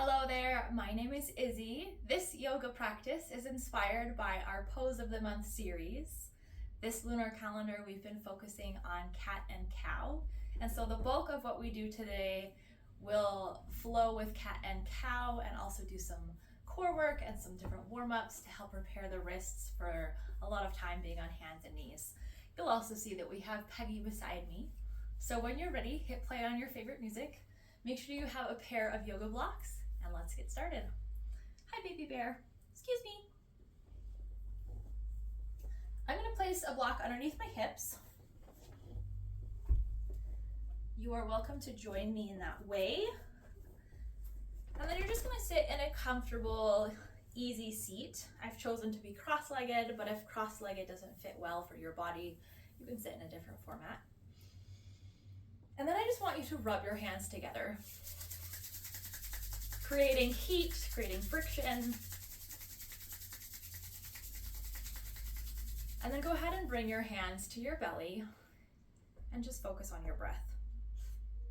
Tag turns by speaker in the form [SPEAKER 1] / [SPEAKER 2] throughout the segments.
[SPEAKER 1] Hello there, my name is Izzy. This yoga practice is inspired by our Pose of the Month series. This lunar calendar we've been focusing on cat and cow, and so the bulk of what we do today will flow with cat and cow and also do some core work and some different warm-ups to help prepare the wrists for a lot of time being on hands and knees. You'll also see that we have Peggy beside me. So when you're ready, hit play on your favorite music. Make sure you have a pair of yoga blocks and let's get started. Hi, baby bear. Excuse me. I'm going to place a block underneath my hips. You are welcome to join me in that way. And then you're just going to sit in a comfortable, easy seat. I've chosen to be cross-legged, but if cross-legged doesn't fit well for your body, you can sit in a different format. And then I just want you to rub your hands together, creating heat, creating friction. And then go ahead and bring your hands to your belly and just focus on your breath.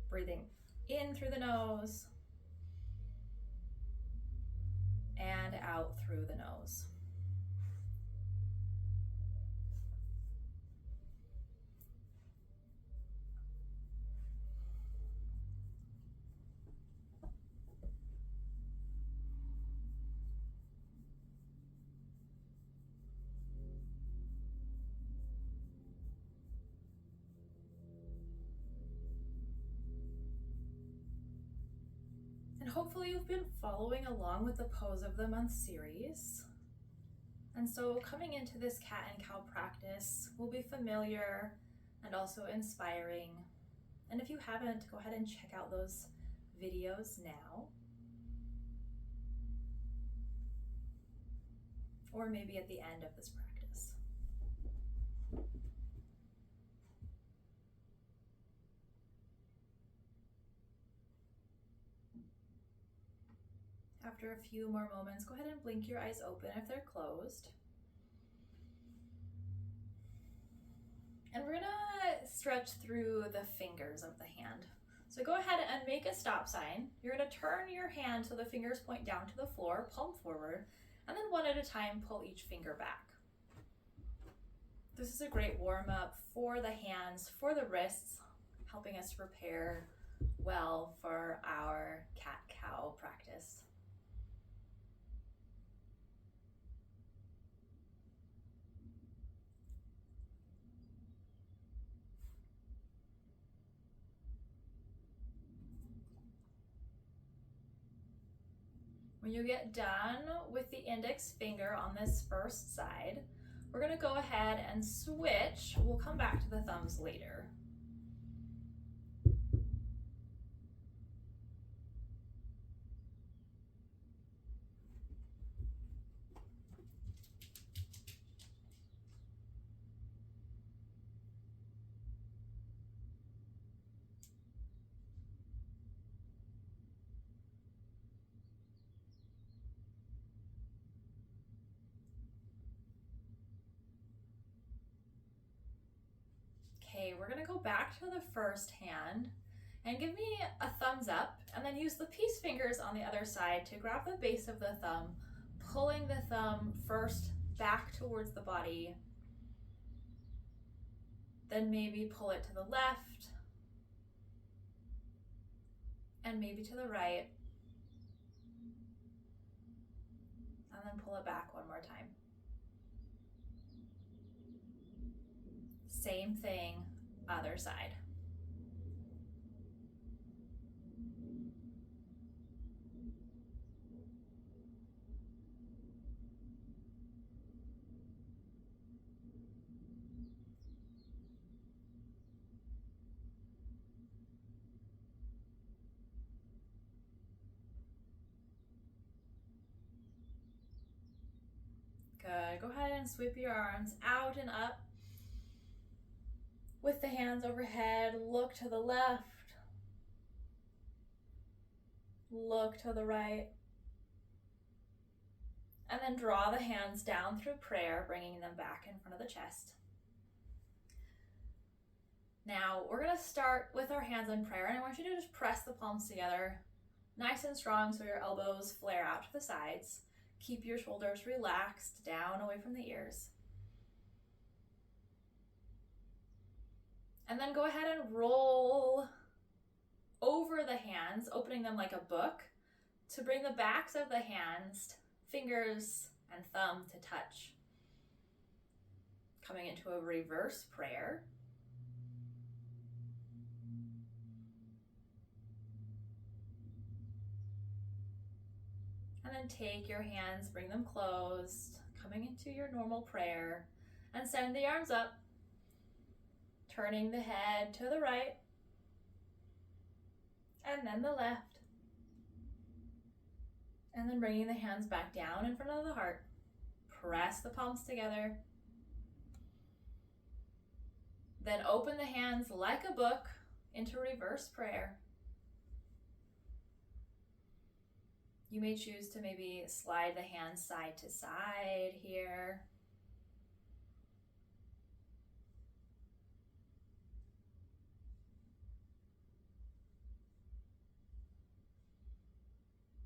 [SPEAKER 1] Breathing in through the nose and out through the nose. And hopefully you've been following along with the Pose of the Month series. And so coming into this cat and cow practice will be familiar and also inspiring. And if you haven't, go ahead and check out those videos now. Or maybe at the end of this practice. After a few more moments, go ahead and blink your eyes open if they're closed. And we're gonna stretch through the fingers of the hand. So go ahead and make a stop sign. You're gonna turn your hand so the fingers point down to the floor, palm forward, and then one at a time, pull each finger back. This is a great warm-up for the hands, for the wrists, helping us prepare well for our cat-cow practice. When you get done with the index finger on this first side, we're going to go ahead and switch. We'll come back to the thumbs later. Okay, we're gonna go back to the first hand and give me a thumbs up, and then use the peace fingers on the other side to grab the base of the thumb, pulling the thumb first back towards the body, then maybe pull it to the left, and maybe to the right, and then pull it back one more time. Same thing, other side. Good, go ahead and sweep your arms out and up. With the hands overhead, look to the left, look to the right, and then draw the hands down through prayer, bringing them back in front of the chest. Now, we're going to start with our hands in prayer, and I want you to just press the palms together, nice and strong so your elbows flare out to the sides. Keep your shoulders relaxed down away from the ears. And then go ahead and roll over the hands, opening them like a book, to bring the backs of the hands, fingers and thumb to touch. Coming into a reverse prayer. And then take your hands, bring them closed, coming into your normal prayer, and send the arms up, turning the head to the right, and then the left. And then bringing the hands back down in front of the heart. Press the palms together. Then open the hands like a book into reverse prayer. You may choose to maybe slide the hands side to side here.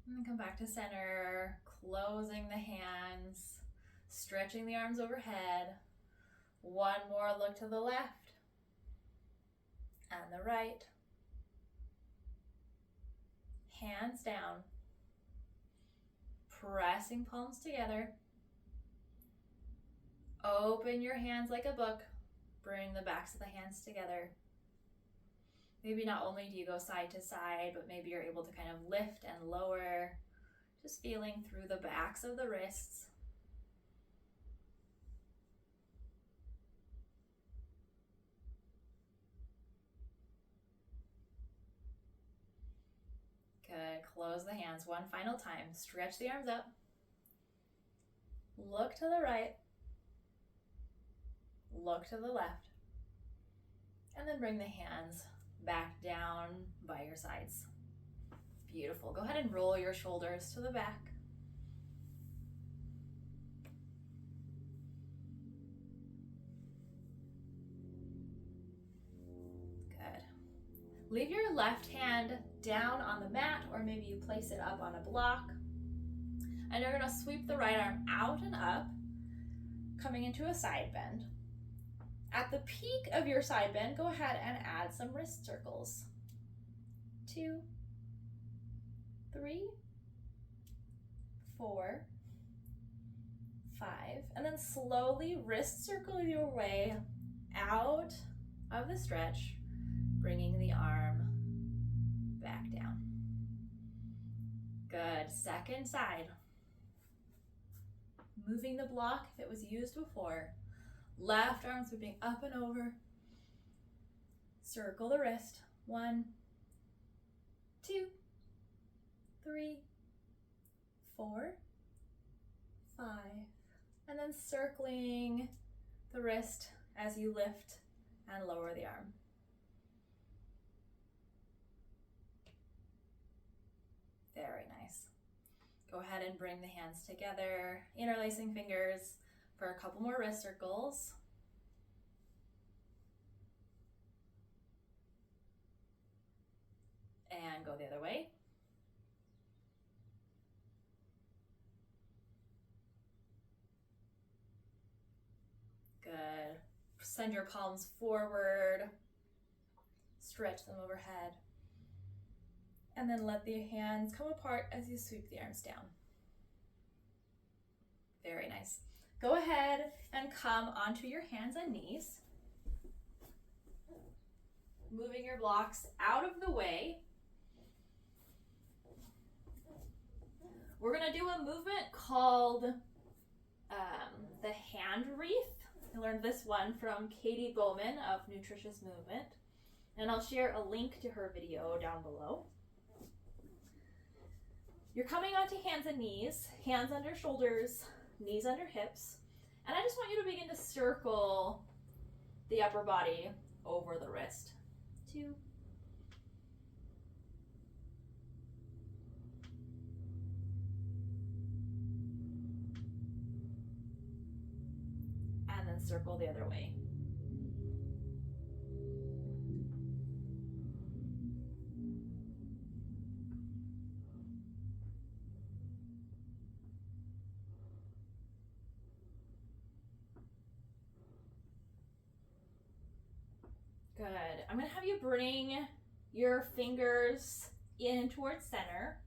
[SPEAKER 1] And then come back to center, closing the hands, stretching the arms overhead. One more look to the left and the right. Hands down. Pressing palms together. Open your hands like a book. Bring the backs of the hands together. Maybe not only do you go side to side, but maybe you're able to kind of lift and lower, just feeling through the backs of the wrists. Good. Close the hands one final time. Stretch the arms up. Look to the right. Look to the left. And then bring the hands back down by your sides. Beautiful. Go ahead and roll your shoulders to the back. Good. Leave your left hand down on the mat, or maybe you place it up on a block. And you're going to sweep the right arm out and up, coming into a side bend. At the peak of your side bend, go ahead and add some wrist circles. 2, 3, 4, 5, and then slowly wrist circle your way out of the stretch, bringing the arm back down. Good. Second side. Moving the block if it was used before. Left arm sweeping up and over. Circle the wrist. 1, 2, 3, 4, 5. And then circling the wrist as you lift and lower the arm. Very nice. Go ahead and bring the hands together, interlacing fingers for a couple more wrist circles. And go the other way. Good. Send your palms forward. Stretch them overhead. And then let the hands come apart as you sweep the arms down. Very nice. Go ahead and come onto your hands and knees. Moving your blocks out of the way. We're going to do a movement called the hand wreath. I learned this one from Katie Bowman of Nutritious Movement. And I'll share a link to her video down below. You're coming onto hands and knees, hands under shoulders, knees under hips. And I just want you to begin to circle the upper body over the wrist. 2. And then circle the other way. Good. I'm going to have you bring your fingers in towards center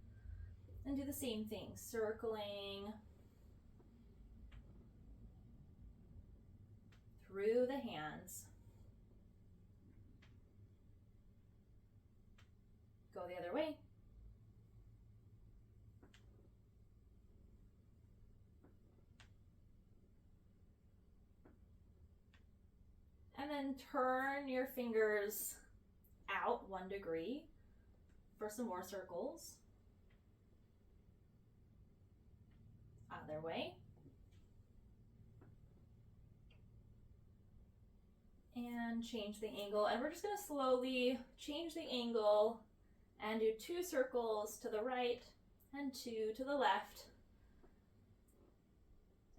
[SPEAKER 1] and do the same thing, circling through the hands. Go the other way. And then turn your fingers out 1 degree for some more circles. Other way. And change the angle. And we're just going to slowly change the angle and do 2 circles to the right and 2 to the left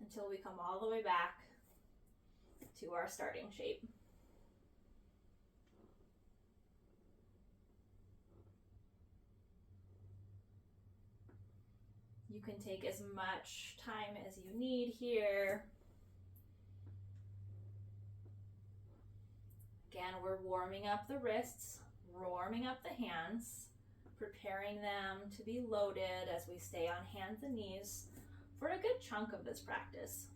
[SPEAKER 1] until we come all the way back to our starting shape. You can take as much time as you need here. Again, we're warming up the wrists, warming up the hands, preparing them to be loaded as we stay on hands and knees for a good chunk of this practice.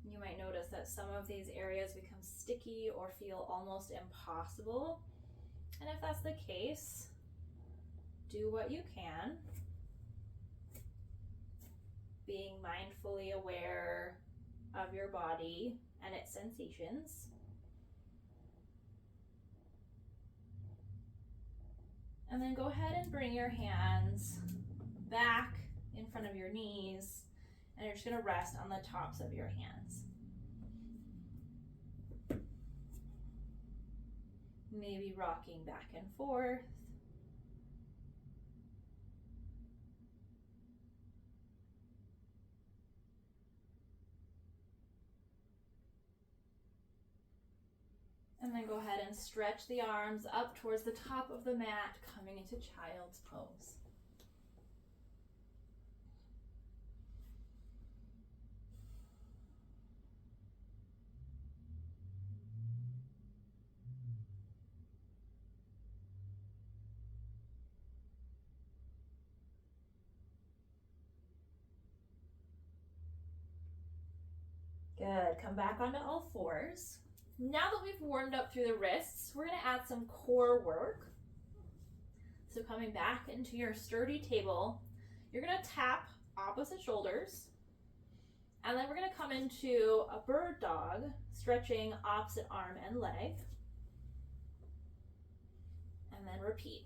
[SPEAKER 1] You might notice that some of these areas become sticky or feel almost impossible. And if that's the case, do what you can, being mindfully aware of your body and its sensations. And then go ahead and bring your hands back in front of your knees, and you're just going to rest on the tops of your hands. Maybe rocking back and forth. And then go ahead and stretch the arms up towards the top of the mat, coming into child's pose. Good. Come back onto all fours. Now that we've warmed up through the wrists, we're going to add some core work. So coming back into your sturdy table, you're going to tap opposite shoulders. And then we're going to come into a bird dog, stretching opposite arm and leg. And then repeat.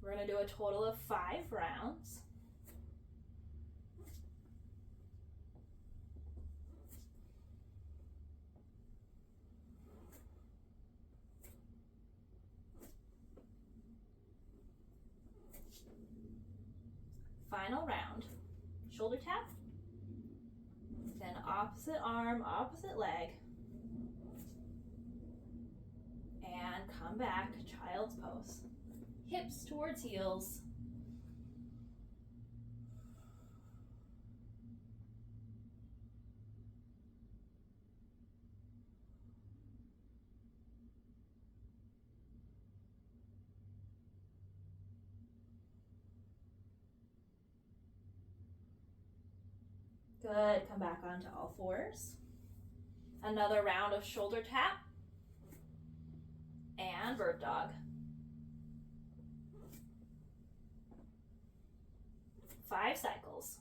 [SPEAKER 1] We're going to do a total of 5 rounds. Final round. Shoulder tap. Then opposite arm, opposite leg. And come back, child's pose. Hips towards heels. Good, come back onto all fours. Another round of shoulder tap and bird dog. 5 cycles.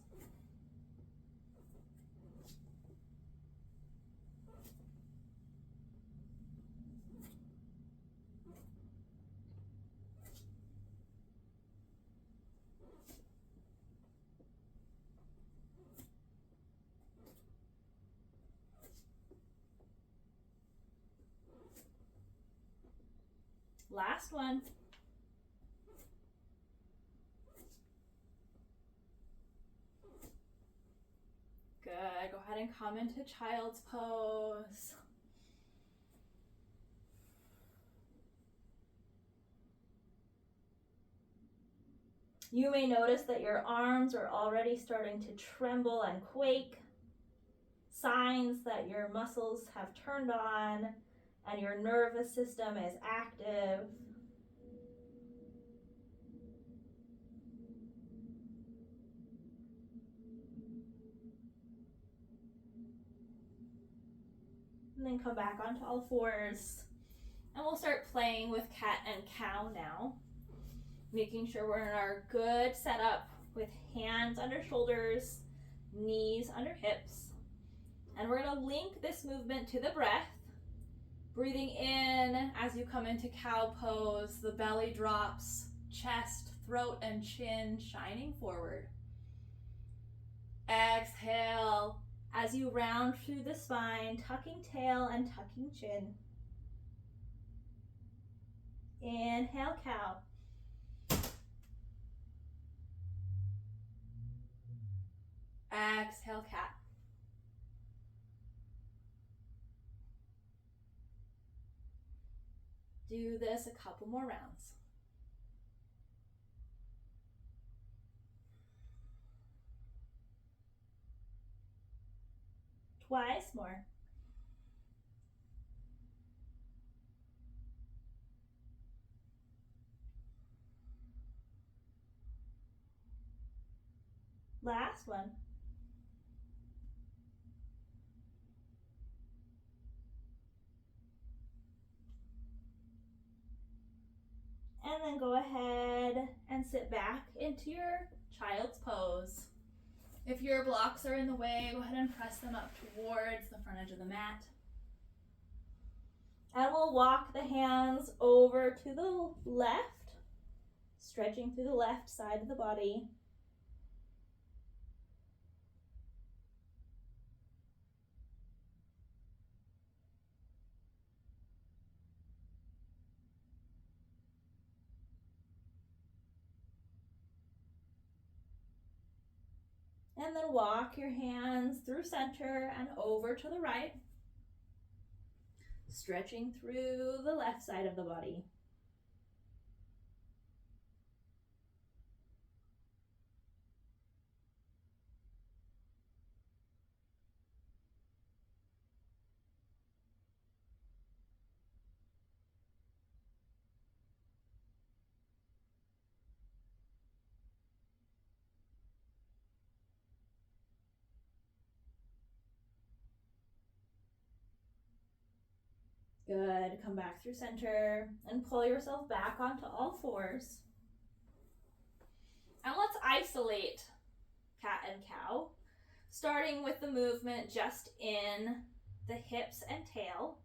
[SPEAKER 1] Last one. Good. Go ahead and come into child's pose. You may notice that your arms are already starting to tremble and quake, signs that your muscles have turned on and your nervous system is active. And then come back onto all fours. And we'll start playing with cat and cow now. Making sure we're in our good setup with hands under shoulders, knees under hips. And we're going to link this movement to the breath. Breathing in as you come into cow pose, the belly drops, chest, throat, and chin shining forward. Exhale as you round through the spine, tucking tail and tucking chin. Inhale, cow. Exhale, cat. Do this a couple more rounds. Twice more. Last one. And then go ahead and sit back into your child's pose. If your blocks are in the way, go ahead and press them up towards the front edge of the mat. And we'll walk the hands over to the left, stretching through the left side of the body. And then walk your hands through center and over to the right, stretching through the left side of the body. Good. Come back through center and pull yourself back onto all fours. And let's isolate cat and cow, starting with the movement just in the hips and tail,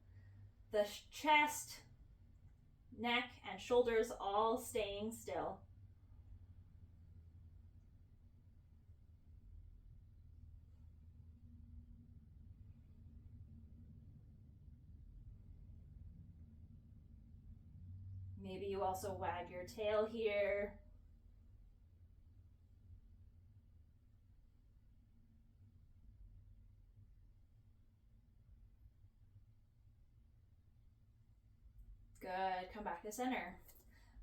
[SPEAKER 1] the chest, neck, and shoulders all staying still. Maybe you also wag your tail here. Good. Come back to center.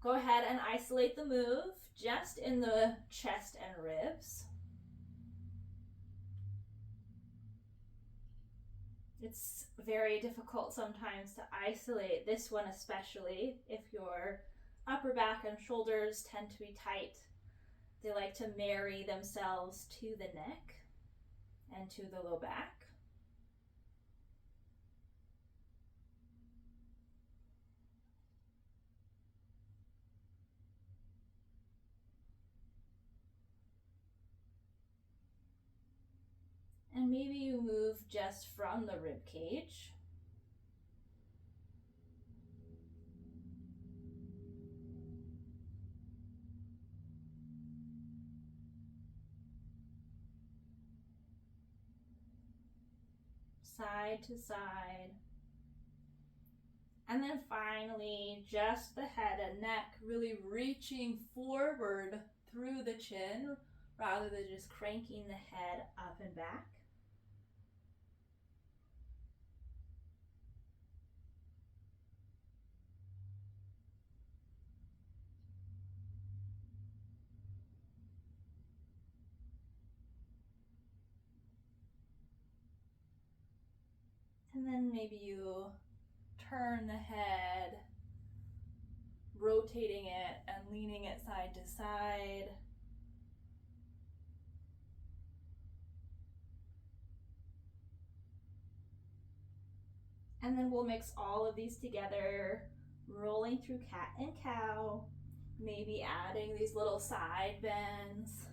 [SPEAKER 1] Go ahead and isolate the move just in the chest and ribs. It's very difficult sometimes to isolate this one, especially if your upper back and shoulders tend to be tight. They like to marry themselves to the neck and to the low back. And maybe you move just from the rib cage. Side to side. And then finally, just the head and neck, really reaching forward through the chin rather than just cranking the head up and back. And then maybe you turn the head, rotating it and leaning it side to side. And then we'll mix all of these together, rolling through cat and cow, maybe adding these little side bends.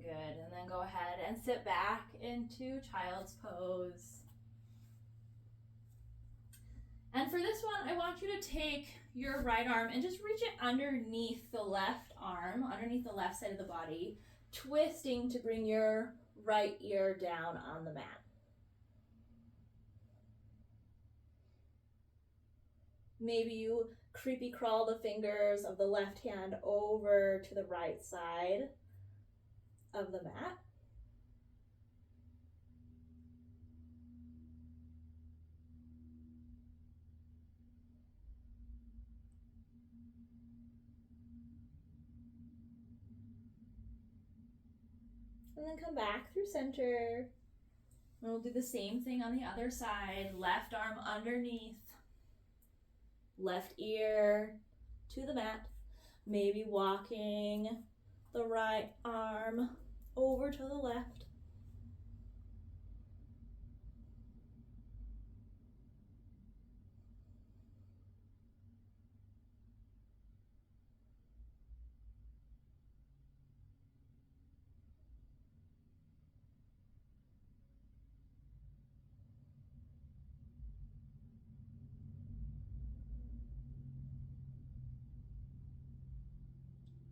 [SPEAKER 1] Good, and then go ahead and sit back into child's pose. And for this one, I want you to take your right arm and just reach it underneath the left arm, underneath the left side of the body, twisting to bring your right ear down on the mat. Maybe you creepy crawl the fingers of the left hand over to the right side of the mat. And then come back through center. And we'll do the same thing on the other side. Left arm underneath, left ear to the mat. Maybe walking the right arm over to the left.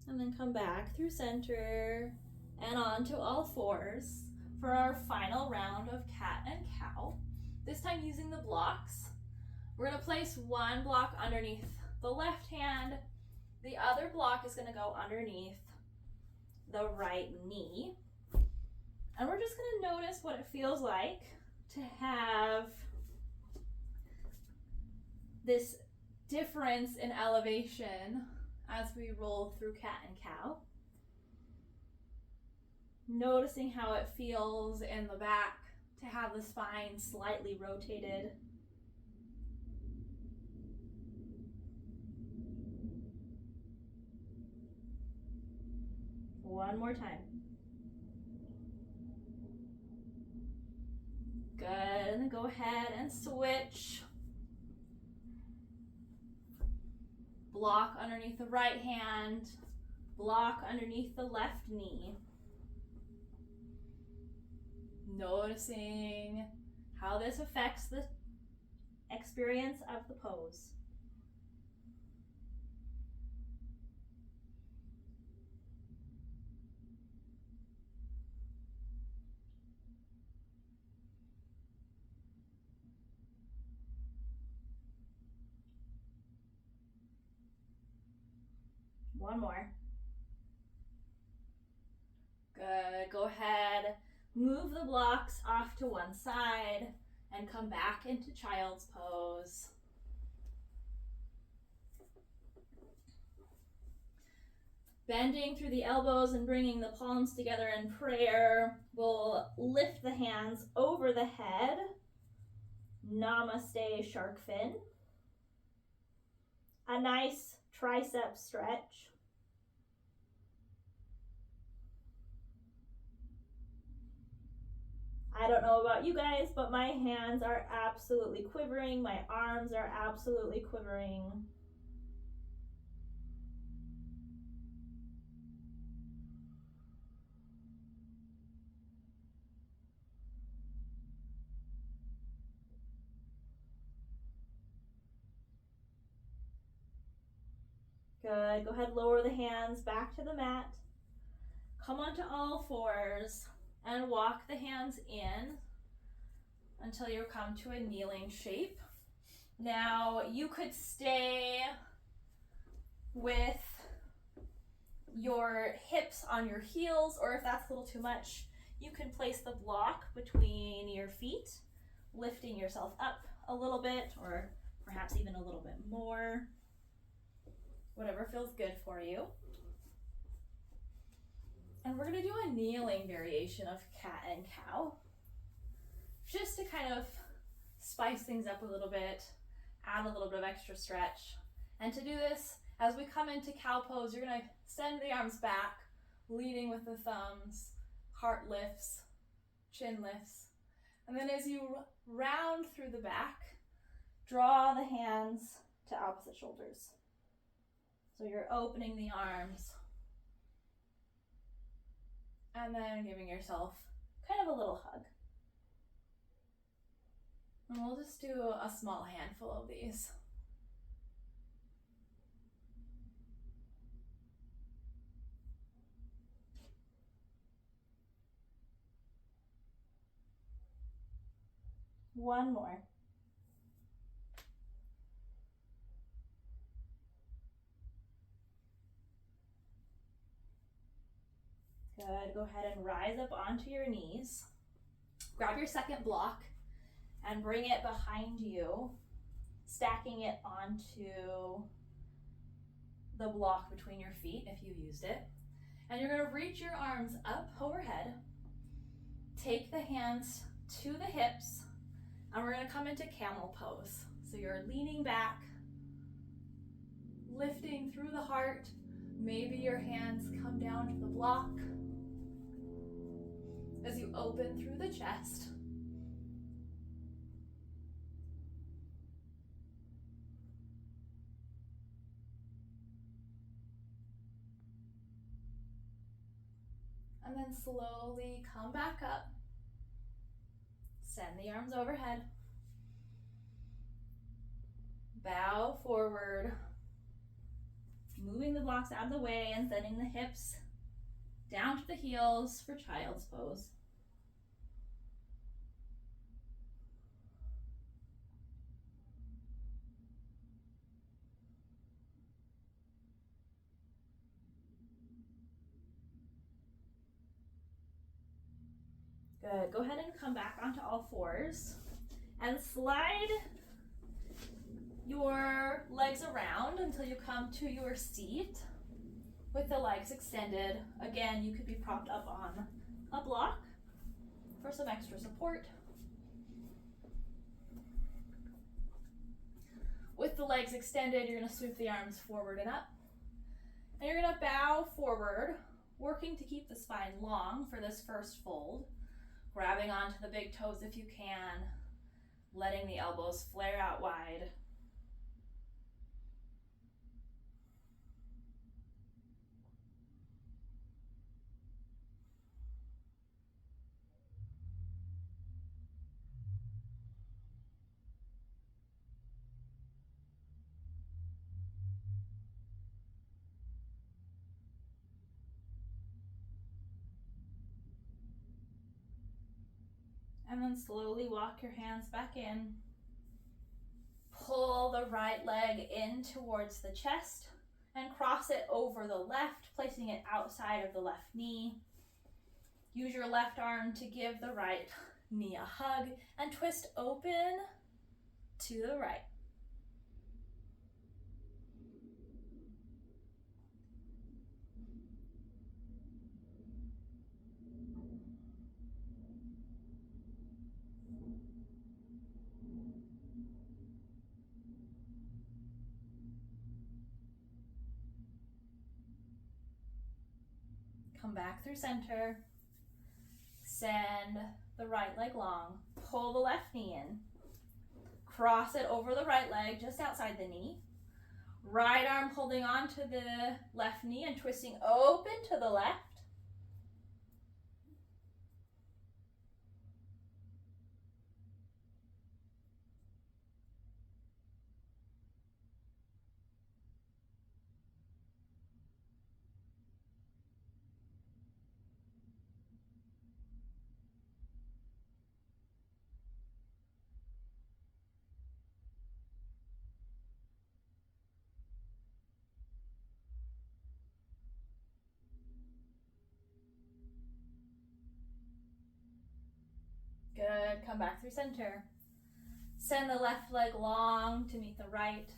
[SPEAKER 1] And then come back through center and onto all fours for our final round of cat and cow. This time using the blocks. We're going to place one block underneath the left hand. The other block is going to go underneath the right knee. And we're just going to notice what it feels like to have this difference in elevation as we roll through cat and cow. Noticing how it feels in the back to have the spine slightly rotated. One more time. Good, and then go ahead and switch. Block underneath the right hand, block underneath the left knee. Noticing how this affects the experience of the pose. One more. Good, go ahead, move the blocks off to one side and come back into child's pose. Bending through the elbows and bringing the palms together in prayer. We'll lift the hands over the head. Namaste, shark fin. A nice tricep stretch. I don't know about you guys, but my hands are absolutely quivering. My arms are absolutely quivering. Good. Go ahead, lower the hands back to the mat. Come onto all fours and walk the hands in until you come to a kneeling shape. Now, you could stay with your hips on your heels, or if that's a little too much, you can place the block between your feet, lifting yourself up a little bit, or perhaps even a little bit more. Whatever feels good for you. And we're going to do a kneeling variation of cat and cow, just to kind of spice things up a little bit, add a little bit of extra stretch. And to do this, as we come into cow pose, you're going to send the arms back, leading with the thumbs, heart lifts, chin lifts. And then as you round through the back, draw the hands to opposite shoulders. So you're opening the arms and then giving yourself kind of a little hug. And we'll just do a small handful of these. One more. Good. Go ahead and rise up onto your knees. Grab your second block and bring it behind you, stacking it onto the block between your feet if you used it. And you're going to reach your arms up overhead. Take the hands to the hips, and we're going to come into camel pose. So you're leaning back, lifting through the heart. Maybe your hands come down to the block as you open through the chest. And then slowly come back up. Send the arms overhead. Bow forward. Moving the blocks out of the way and sending the hips down to the heels for child's pose. Good. Go ahead and come back onto all fours and slide your legs around until you come to your seat with the legs extended. Again, you could be propped up on a block for some extra support. With the legs extended, you're going to sweep the arms forward and up. And you're going to bow forward, working to keep the spine long for this first fold. Grabbing onto the big toes if you can, letting the elbows flare out wide. And then slowly walk your hands back in. Pull the right leg in towards the chest and cross it over the left, placing it outside of the left knee. Use your left arm to give the right knee a hug and twist open to the right. Come back through center. Send the right leg long. Pull the left knee in. Cross it over the right leg just outside the knee. Right arm holding on to the left knee and twisting open to the left. Good. Come back through center. Send the left leg long to meet the right.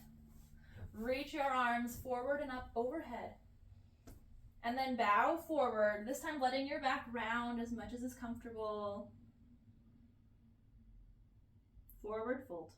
[SPEAKER 1] Reach your arms forward and up overhead. And then bow forward, this time letting your back round as much as is comfortable. Forward fold.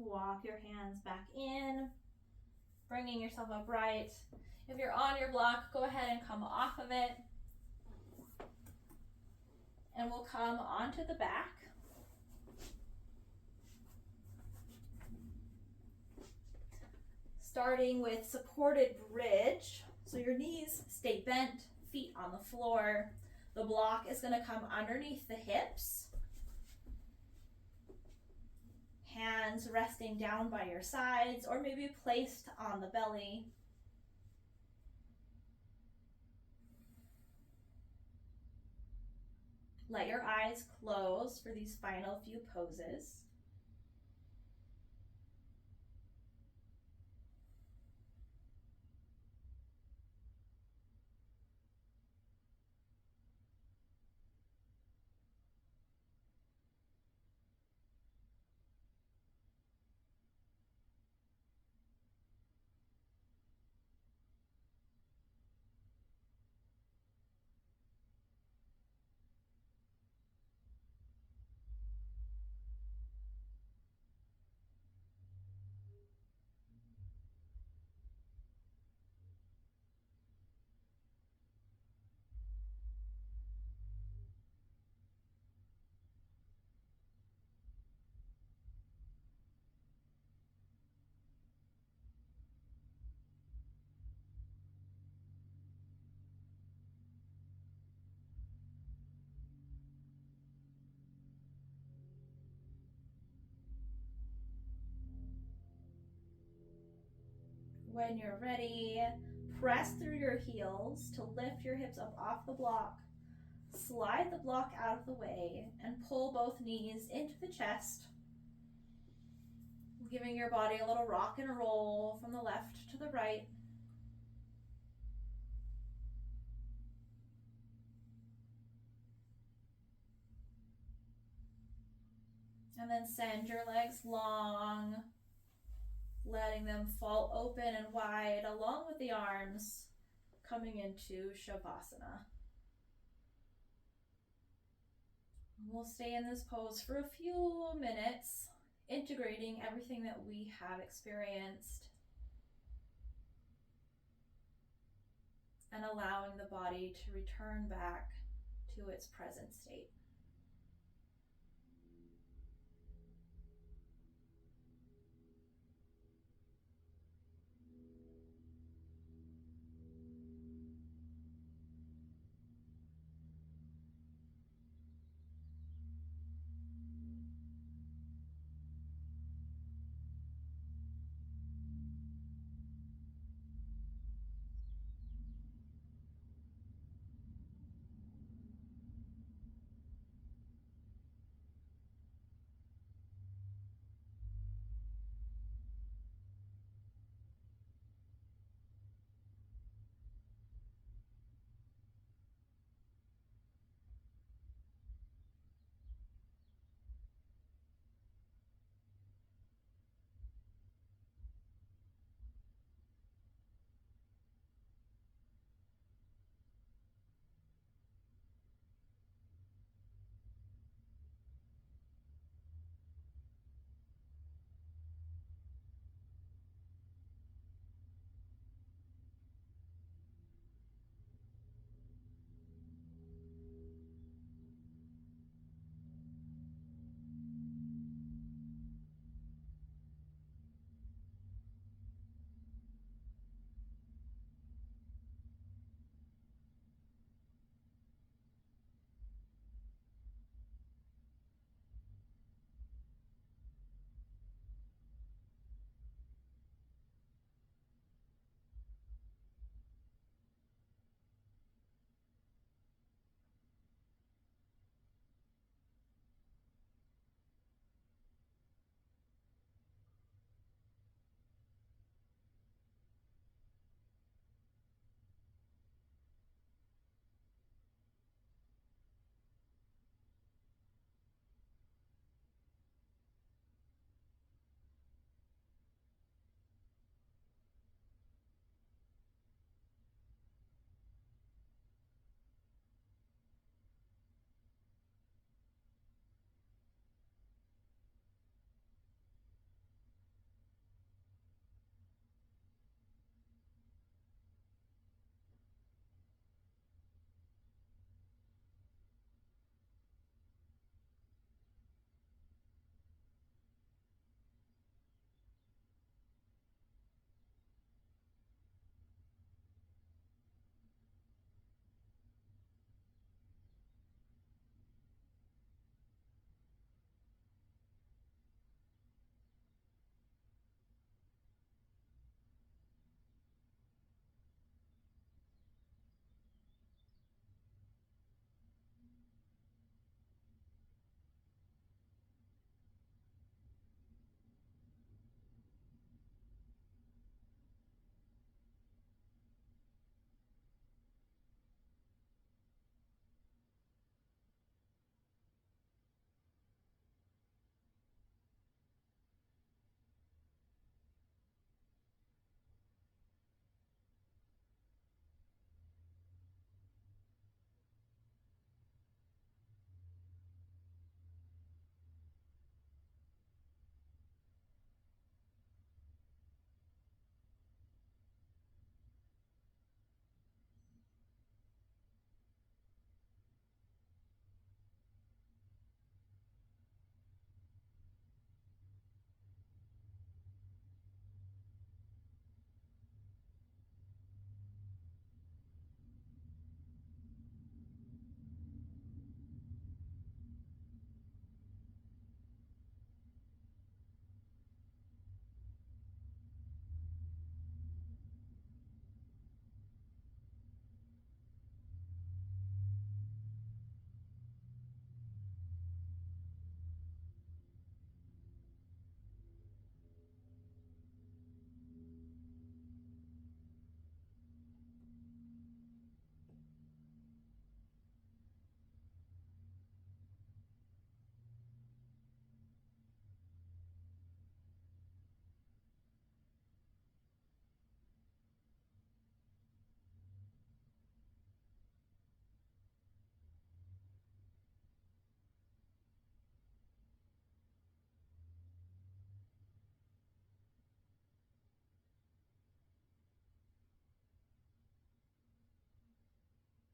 [SPEAKER 1] Walk your hands back in, bringing yourself upright. If you're on your block, go ahead and come off of it. And we'll come onto the back. Starting with supported bridge. So your knees stay bent, feet on the floor. The block is going to come underneath the hips. Hands resting down by your sides or maybe placed on the belly. Let your eyes close for these final few poses. When you're ready, press through your heels to lift your hips up off the block. Slide the block out of the way and pull both knees into the chest, giving your body a little rock and roll from the left to the right. And then send your legs long, letting them fall open and wide along with the arms, coming into Savasana. We'll stay in this pose for a few minutes, integrating everything that we have experienced and allowing the body to return back to its present state.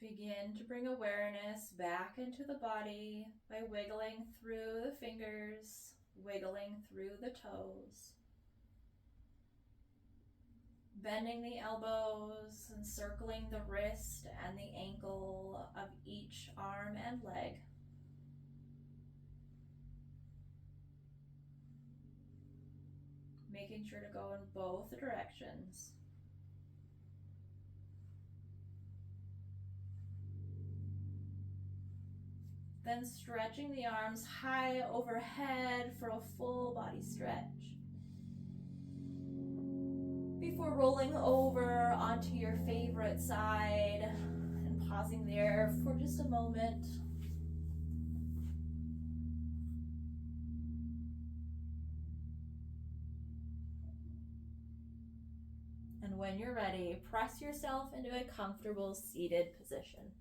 [SPEAKER 1] Begin to bring awareness back into the body by wiggling through the fingers, wiggling through the toes. Bending the elbows and circling the wrist and the ankle of each arm and leg. Making sure to go in both directions. Then stretching the arms high overhead for a full body stretch. Before rolling over onto your favorite side and pausing there for just a moment. And when you're ready, press yourself into a comfortable seated position.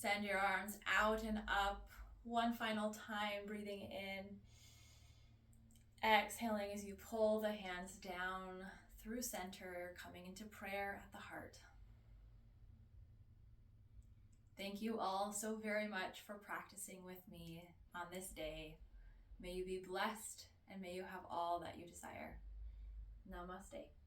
[SPEAKER 1] Send your arms out and up one final time, breathing in. Exhaling as you pull the hands down through center, coming into prayer at the heart. Thank you all so very much for practicing with me on this day. May you be blessed and may you have all that you desire. Namaste.